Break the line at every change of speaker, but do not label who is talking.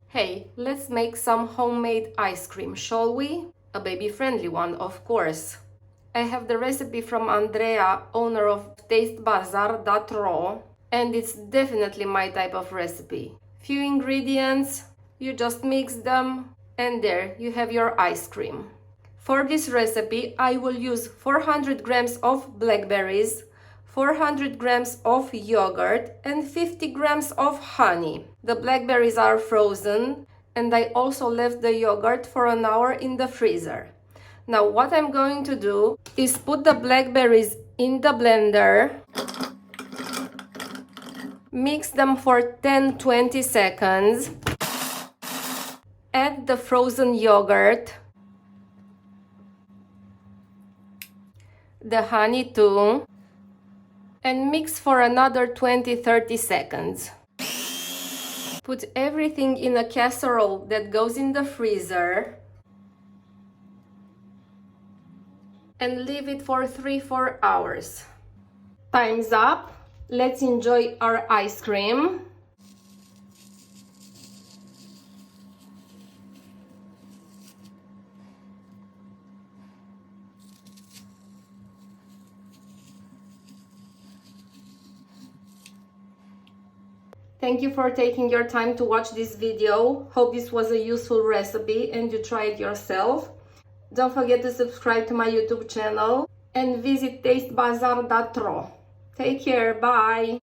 Hey, let's make some homemade ice cream, shall we? A baby-friendly one, of course. I have the recipe from Andreea, owner of tastebazaar.ro, and it's definitely my type of recipe. Few ingredients, you just mix them, and there you have your ice cream. For this recipe, I will use 400 grams of blackberries, 400 grams of yogurt and 50 grams of honey. The blackberries are frozen and I also left the yogurt for an hour in the freezer. Now what I'm going to do is put the blackberries in the blender, mix them for 10-20 seconds, add the frozen yogurt, the honey too, and mix for another 20-30 seconds. Put everything in a casserole that goes in the freezer and leave it for 3-4 hours. Time's up. Let's enjoy our ice cream. Thank you for taking your time to watch this video. Hope this was a useful recipe and you try it yourself. Don't forget to subscribe to my YouTube channel and visit tastebazaar.ro. Take care, bye!